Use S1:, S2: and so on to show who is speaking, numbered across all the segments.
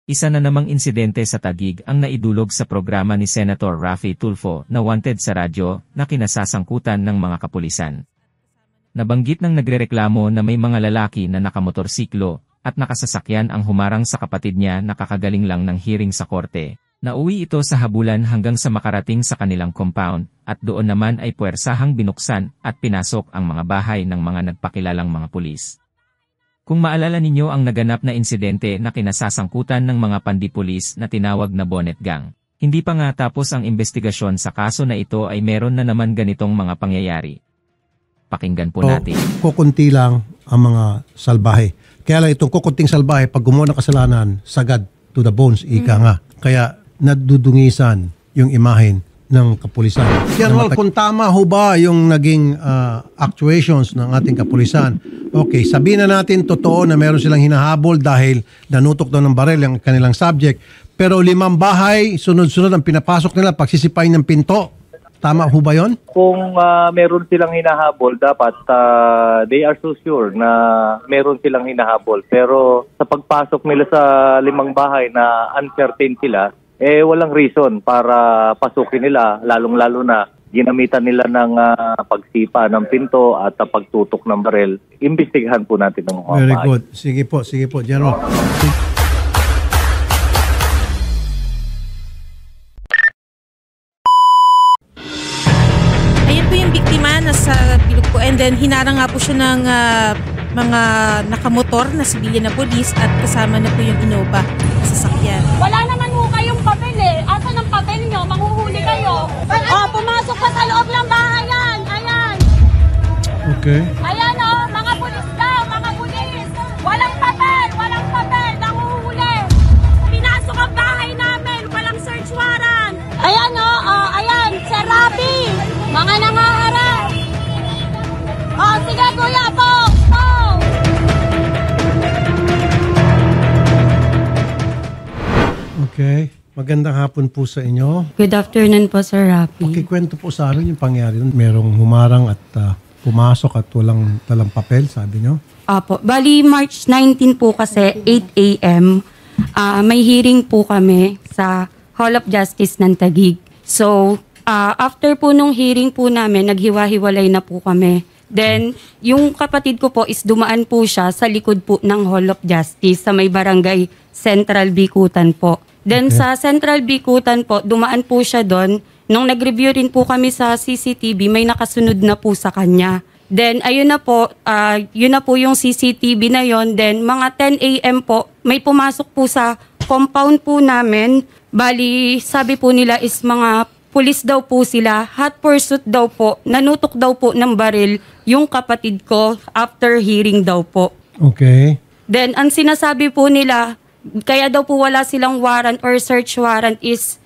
S1: Isa na namang insidente sa Taguig ang naidulog sa programa ni Senator Raffy Tulfo na wanted sa radyo na kinasasangkutan ng mga kapulisan. Nabanggit ng nagrereklamo na may mga lalaki na nakamotorsiklo at nakasasakyan ang humarang sa kapatid niya na kakagaling lang ng hearing sa korte. Nauwi ito sa habulan hanggang sa makarating sa kanilang compound at doon naman ay puwersahang binuksan at pinasok ang mga bahay ng mga nagpakilalang mga pulis. Kung maalala ninyo ang naganap na insidente na kinasasangkutan ng mga pandipulis na tinawag na Bonnet Gang, hindi pa nga tapos ang investigasyon sa kaso na ito ay meron na naman ganitong mga pangyayari. Pakinggan po natin.
S2: Kukunti lang ang mga salbahe. Kaya lang itong kukunting salbahe, pag gumawa ng kasalanan, sagad to the bones, ika nga. Kaya nadudungisan yung imahen ng kapulisan. General, kung tama ho ba yung naging actuations ng ating kapulisan, okay, sabihin na natin totoo na meron silang hinahabol dahil nanutok daw ng baril ang kanilang subject, pero 5 bahay, sunod-sunod ang pinapasok nila, pagsisipain ng pinto. Tama ho ba yun?
S3: Kung meron silang hinahabol, dapat they are so sure na meron silang hinahabol. Pero sa pagpasok nila sa 5 bahay na uncertain sila, walang reason para pasukin nila, lalong-lalo na ginamitan nila ng pagsipa ng pinto at pagtutok ng baril. Imbestigahan po natin ng mga
S2: Very good. Sige po, General.
S4: Ayan po yung biktima, nasa bilog po, and then hinarang nga po siya ng mga nakamotor na sibilyan na polis at kasama na po yung Innova na sasakyan.
S5: Wala naman ho kayong papel eh. Asan ang papel nyo? Manghuhuli kayo. Pumasok pa sa loob ng bahay yan. Ayan.
S2: Okay.
S5: Ayan mga pulis daw, mga pulis. Walang papel, nanguhuli. Pinasok ang bahay namin, walang search warrant. Ayan ayan, Sir Raffy. Mga nangaharap. Sige kuya po.
S2: Okay. Magandang hapon po sa inyo.
S6: Good afternoon po, Sir Raffy.
S2: Okay, kwento po sa akin yung pangyari doon. Merong humarang at pumasok at walang talang papel, sabi nyo?
S6: Apo. Bali, March 19 po kasi, 8 a.m. May hearing po kami sa Hall of Justice ng Taguig. So, after po nung hearing po namin, naghiwa-hiwalay na po kami. Then, yung kapatid ko po is dumaan po siya sa likod po ng Hall of Justice sa may barangay Central Bikutan po. Then sa Central Bikutan po, dumaan po siya doon. Nung nag-review rin po kami sa CCTV, may nakasunod na po sa kanya. Then ayun na po, yun na po yung CCTV na yon. Then mga 10 a.m. po, may pumasok po sa compound po namin. Bali, sabi po nila is mga pulis daw po sila. Hot pursuit daw po, nanutok daw po ng baril yung kapatid ko after hearing daw po.
S2: Okay.
S6: Then ang sinasabi po nila, kaya daw po wala silang warrant or search warrant is,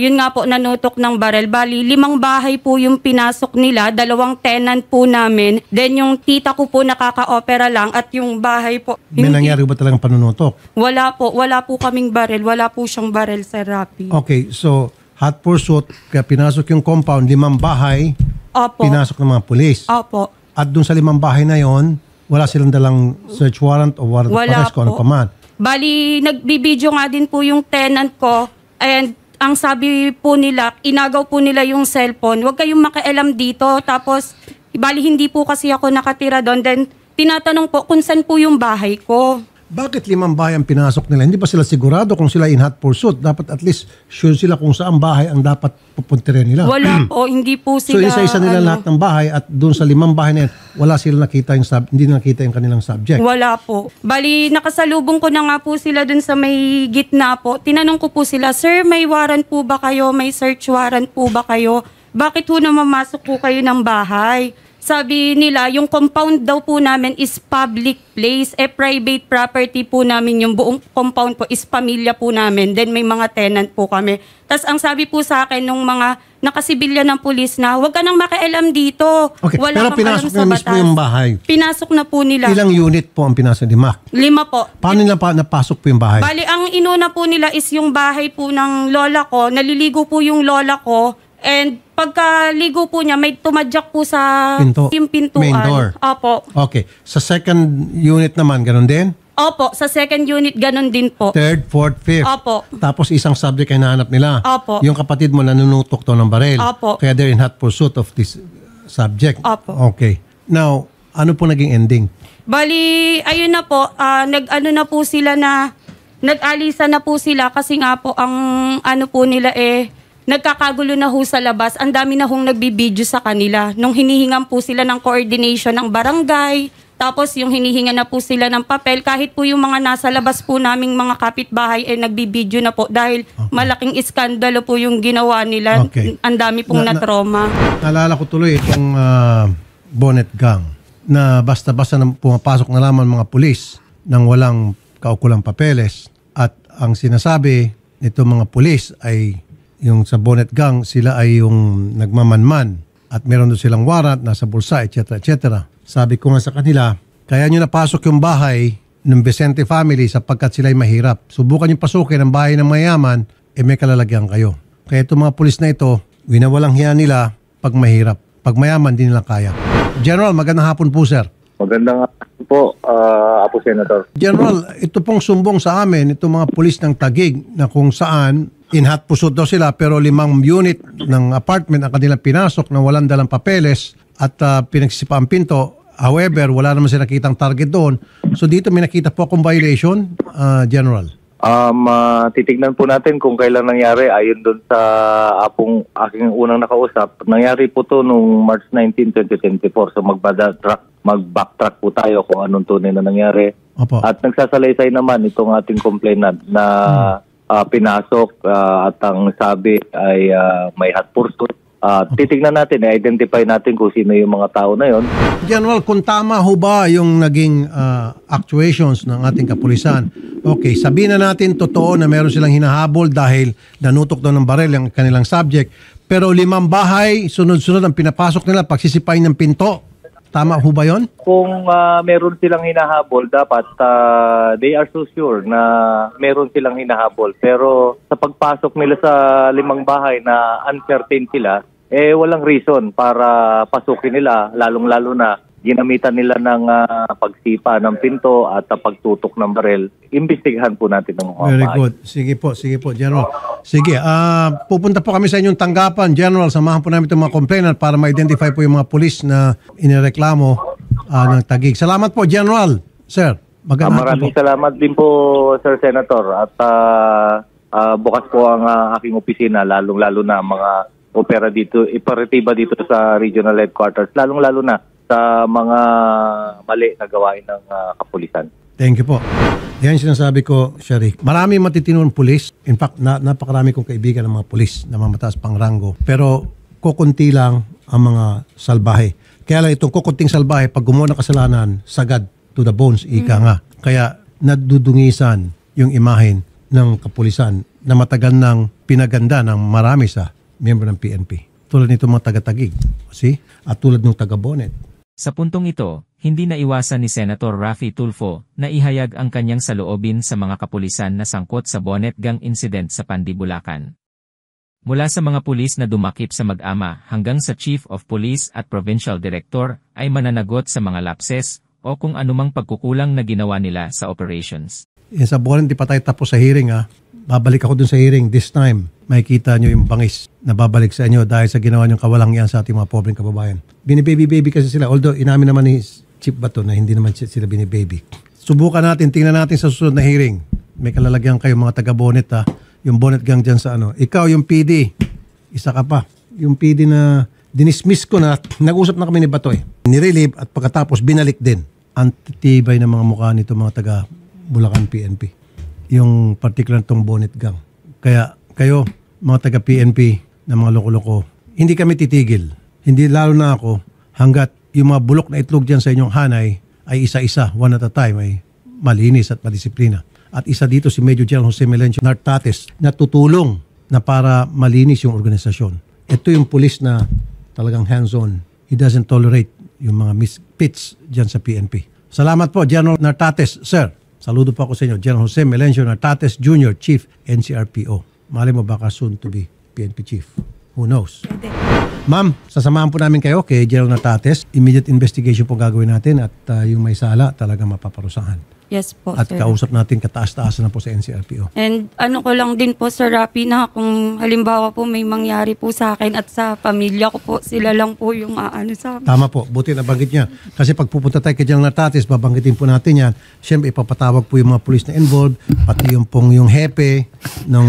S6: yun nga po, nanutok ng baril. Bali, 5 bahay po yung pinasok nila, 2 tenant po namin. Then yung tita ko po nakaka-opera lang at yung bahay po.
S2: May nangyari ba talagang panunutok?
S6: Wala po kaming baril. Wala po siyang baril, Sir Raffy.
S2: Okay, so hot pursuit, kaya pinasok yung compound, 5 bahay,
S6: Opo.
S2: pinasok ng mga pulis.
S6: Opo.
S2: At dun sa 5 bahay na yon, wala silang dalang search warrant o warrant of arrest kung ano pa man.
S6: Bali, nagbibideo nga din po yung tenant ko and ang sabi po nila, inagaw po nila yung cellphone. Huwag kayong makialam dito. Tapos, bali hindi po kasi ako nakatira doon. Then, tinatanong po kung saan po yung bahay ko.
S2: Bakit 5 bahay ang pinasok nila? Hindi ba sila sigurado kung sila in hot pursuit? Dapat at least sure sila kung saan bahay ang dapat pupuntirin nila.
S6: Wala po, hindi po
S2: So
S6: sila.
S2: isa-isa nila lahat ng bahay at doon sa 5 bahay na yan, wala sila nakita hindi nakita yung kanilang subject.
S6: Wala po. Bali, nakasalubong ko na nga po sila dun sa may gitna po. Tinanong ko po sila, Sir, may warrant po ba kayo? May search warrant po ba kayo? Bakit po na mamasok po kayo ng bahay? Sabi nila, yung compound daw po namin is public place. Private property po namin. Yung buong compound po is pamilya po namin. Then may mga tenant po kami. Tapos ang sabi po sa akin nung mga nakasibilya ng pulis na, huwag ka nang makialam dito.
S2: Okay,
S6: Wala
S2: pero
S6: kang
S2: pinasok
S6: alam sa
S2: na mismo
S6: batas.
S2: yung bahay.
S6: Pinasok na po nila.
S2: Ilang unit po ang pinasok? 5?
S6: 5 po.
S2: Paano nila napasok po yung bahay?
S6: Bali, ang inuna po nila is yung bahay po ng lola ko. Naliligo po yung lola ko. And pagkaligo po niya, may tumadyak po sa
S2: Pinto.
S6: yung pintuan.
S2: Main door.
S6: Opo.
S2: Okay. Sa second unit naman, ganun din?
S6: Opo, sa second unit ganun din po.
S2: Third, fourth, fifth.
S6: Opo.
S2: Tapos isang subject ay nahanap nila.
S6: Opo.
S2: Yung kapatid mo nanunutok to ng baril.
S6: Opo.
S2: Kaya they're in hot pursuit of this subject.
S6: Opo.
S2: Okay. Now, ano po naging ending?
S6: Bali, ayun na po, nag-ano na po sila na, nag-alisa na po sila kasi nga po ang ano po nila nagkakagulo na ho sa labas. Ang dami na hong nagbibideo sa kanila. Nung hinihingan po sila ng coordination ng barangay, tapos yung hinihinga na po sila ng papel, kahit po yung mga nasa labas po naming mga kapitbahay nagbibideo na po dahil malaking iskandalo po yung ginawa nila.
S2: Okay.
S6: Ang dami pong na-trauma.
S2: Naalala ko tuloy itong bonnet gang na basta-basta na pumapasok na lamang mga pulis nang walang kaukulang papeles at ang sinasabi nitong mga pulis ay yung sa bonnet gang sila ay yung nagmamanman at meron doon silang warrant nasa bulsa etc. etc. Sabi ko nga sa kanila, kaya nyo napasok yung bahay ng Vicente family sapagkat sila'y mahirap. Subukan nyo pasukin ang bahay ng mayaman, may kalalagyan kayo. Kaya itong mga pulis na ito, winawalang hiya nila pag mahirap. Pag mayaman, di nila kaya. General, magandang hapon po, sir.
S3: Magandang hapon po, Apo Senator.
S2: General, ito pong sumbong sa amin, itong mga pulis ng Taguig na kung saan in hot pursuit daw sila pero 5 unit ng apartment ang kanilang pinasok na walang dalang papeles at pinagsisipa ang pinto. However, wala naman sila nakitang target doon. So dito may nakita po akong violation, General.
S3: Titignan po natin kung kailan nangyari. Ayon doon sa aking unang nakausap, nangyari po to noong March 19, 2024. So mag-backtrack po tayo kung anong tunay na nangyari.
S2: Opo.
S3: At nagsasalaysay naman itong ating complainant na pinasok at ang sabi ay may hot pursuit. Titignan natin, identify natin kung sino yung mga tao na yon.
S2: General, kung tama ho ba yung naging actuations ng ating kapulisan, okay, sabihin na natin totoo na meron silang hinahabol dahil nanutok daw ng baril ang kanilang subject, pero 5 bahay, sunod-sunod ang pinapasok nila, pagsisipain ng pinto. Tama ho ba yon?
S3: Kung meron silang hinahabol, dapat they are so sure na meron silang hinahabol. Pero sa pagpasok nila sa 5 bahay na uncertain sila, walang reason para pasukin nila, lalong-lalo na ginamitan nila ng pagsipa ng pinto at pagtutok ng baril. Imbestigahan po natin ng mga
S2: Very good. Sige po, General. Sige, pupunta po kami sa inyong tanggapan, General. Samahan po namin itong mga complainant para ma-identify po yung mga pulis na inireklamo ng Taguig. Salamat po, General. Sir,
S3: maraming salamat din po, Sir Senator. At bukas po ang aking opisina, lalong-lalo na mga operatiba dito sa regional headquarters, lalong-lalo na sa mga mali na gawain ng kapulisan.
S2: Thank you po. Yan sinasabi ko, Shari. Marami matitinong pulis. In fact, napakarami kong kaibigan ng mga pulis na mamataas pang rango. Pero kukunti lang ang mga salbahe. Kaya lang itong kukunting salbahe, pag gumawa ng kasalanan, sagad to the bones, ika nga. Kaya nadudungisan yung imahen ng kapulisan na matagal nang pinaganda ng marami sa miyembro ng PNP. Tulad nito mga taga-Taguig. See? At tulad ng taga-Bonnet.
S1: Sa puntong ito, hindi naiwasan ni Senator Raffy Tulfo na ihayag ang kanyang saloobin sa mga kapulisan na sangkot sa bonnet gang incident sa Pandi, Bulacan. Mula sa mga pulis na dumakip sa mag-ama hanggang sa Chief of Police at Provincial Director ay mananagot sa mga lapses o kung anumang pagkukulang na ginawa nila sa operations.
S2: Sa Bonnet, di pa tayo tapos sa hearing Babalik ako dun sa hearing. This time, makikita nyo yung bangis na babalik sa inyo dahil sa ginawa nyong kawalangian sa ating mga pobreng kababayan. Binibaby-baby kasi sila. Although, inamin naman ni Chief Bato na hindi naman sila binibaby. Subukan natin, tingnan natin sa susunod na hearing. May kalalagyan kayo mga taga-Bonnet Yung Bonnet gang dyan sa Ikaw, yung PD. Isa ka pa. Yung PD na dinismiss ko na, nag-usap na kami ni Bato Nirelieve at pagkatapos binalik din. Antitibay ng mga mukha nito mga taga-Bulacan PNP. Yung particular itong Bonnet gang. Kaya kayo, mga taga-PNP na mga loko-loko, hindi kami titigil. Hindi lalo na ako hanggat yung mga bulok na itlog dyan sa inyong hanay ay isa-isa, one at a time, ay malinis at madisiplina. At isa dito si Major General Jose Melencio Nartates na tutulong na para malinis yung organisasyon. Ito yung pulis na talagang hands-on. He doesn't tolerate yung mga misfits dyan sa PNP. Salamat po, General Nartates. Sir, saludo po ako sa inyo. General Jose Melencio Nartates Jr., Chief NCRPO. Mali mo baka soon to be PNP Chief. Who knows? Ma'am, sasamahan po namin kayo kay General Nartates. Immediate investigation po gagawin natin at yung may sala talaga mapaparusahan.
S6: Yes po,
S2: At
S6: sir.
S2: kausap natin kataas-taasan na po sa NCRPO.
S6: And ano ko lang din po, Sir Rafi, na kung halimbawa po may mangyari po sa akin at sa pamilya ko po, sila lang po yung aano sa amin.
S2: Tama po, buti na banggit niya. Kasi pag pupunta tayo kay General Natatis, babanggitin po natin yan. Siyempre, ipapatawag po yung mga pulis na involved, pati yung hepe ng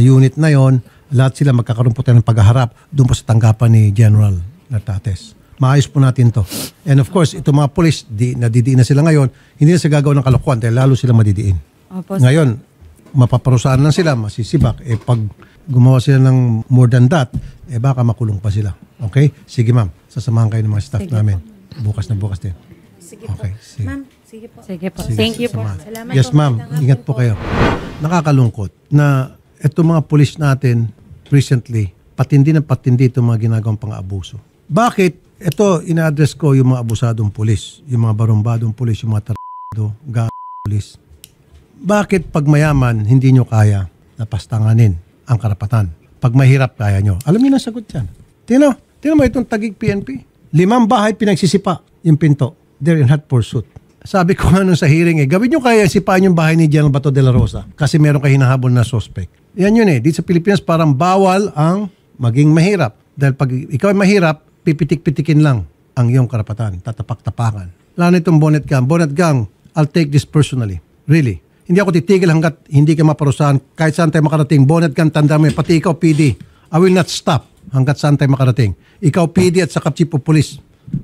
S2: unit na yon. Lahat sila magkakaroon po tayo ng paghaharap doon po sa tanggapan ni General Natatis. Maayos po natin to. And of course, ito mga pulis, nadidiin na sila ngayon, hindi na sila gagawa ng kalokohan dahil lalo sila madidiin.
S6: Opo, sir.
S2: Ngayon, mapaparusaan lang sila, masisibak. Pag gumawa sila ng more than that, baka makulong pa sila. Okay? Sige ma'am, sasamahan kayo ng mga staff namin. Bukas na bukas din.
S4: Sige
S2: Okay,
S4: po.
S2: sige.
S4: Ma'am, sige po.
S6: Sige po.
S2: Sige,
S6: Thank you po.
S2: sasamahan.
S4: Salamat
S2: Yes
S4: po,
S2: ma'am,
S4: magandang
S2: ingat
S4: hapon
S2: po
S4: po.
S2: kayo. Nakakalungkot na itong mga pulis natin recently, patindi na patindi itong mga ginagawang pang-abuso. Bakit? Ito, ina-address ko yung mga abusadong pulis, yung mga barumbadong pulis, yung mga pulis. Bakit pag mayaman, hindi nyo kaya na pastanganin ang karapatan? Pag mahirap, kaya nyo. Alam niyo na sagot yan. Tingnan mo itong Taguig PNP. 5 bahay pinagsisipa yung pinto. They're in hot pursuit. Sabi ko nga nung sa hearing, gawin nyo kaya sipaan yung bahay ni General Bato de la Rosa kasi meron kayo hinahabol na suspect. Yan yun Dito sa Pilipinas parang bawal ang maging mahirap. Dahil pag ikaw ay mahirap, pipitik-pitikin lang ang iyong karapatan. Tatapak-tapakan. Lalo na itong bonnet gang. Bonnet gang, I'll take this personally. Really. Hindi ako titigil hanggat hindi ka maparusahan. Kahit saan tayo makarating. Bonnet gang, tanda mo pati ikaw, PD. I will not stop hanggat saan tayo makarating. Ikaw, PD at saka Chief of Police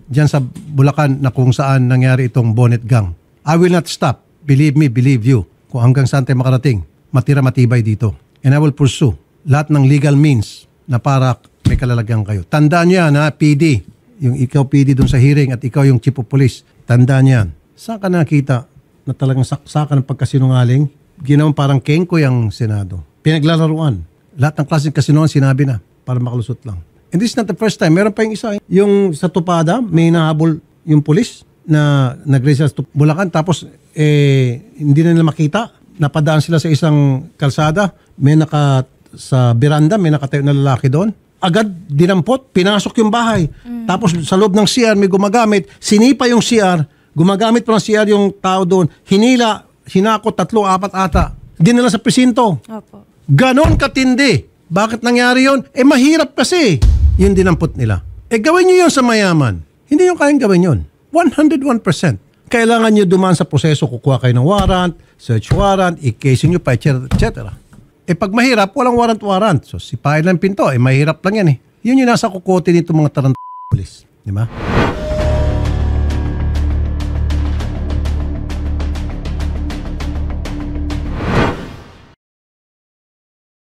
S2: dyan sa Bulacan na kung saan nangyari itong bonnet gang. I will not stop. Believe me, believe you. Kung hanggang saan tayo makarating, matibay dito. And I will pursue lahat ng legal means na para may kalalagyan kayo. Tandaan niyo yan, PD. Yung ikaw, PD, dun sa hearing at ikaw yung Chief of Police. Tandaan niyo yan. Saan ka nakita na talagang saksakan ng pagkasinungaling? Ginawang parang kengko yung Senado. Pinaglalaruan. Lahat ng klaseng kasinungaling sinabi na para makalusot lang. And this is not the first time. Meron pa yung isa. Yung sa Tupada, may nahabol yung pulis na nag-race sa Bulacan. Tapos, hindi na nila makita. Napadaan sila sa isang kalsada. May sa beranda, may nakatayo na lalaki doon. Agad dinampot, pinasok yung bahay. Tapos sa loob ng CR may gumagamit, sinipa yung CR, gumagamit pa ng CR yung tao doon, hinila, hinakot 3, 4 ata, dinala sa presinto.
S4: Opo.
S2: Ganon katindi. Bakit nangyari yun? Mahirap kasi. Yun dinampot nila. Gawin nyo yun sa mayaman. Hindi nyo kayang gawin yun. 101%. Kailangan nyo dumaan sa proseso, kukuha kayo ng warrant, search warrant, i-case nyo pa, etc. Pag mahirap, walang warrant. So, sipahin lang pinto. Mahirap lang yan Yun yung nasa kukote nito mga tarant pulis. Di ba?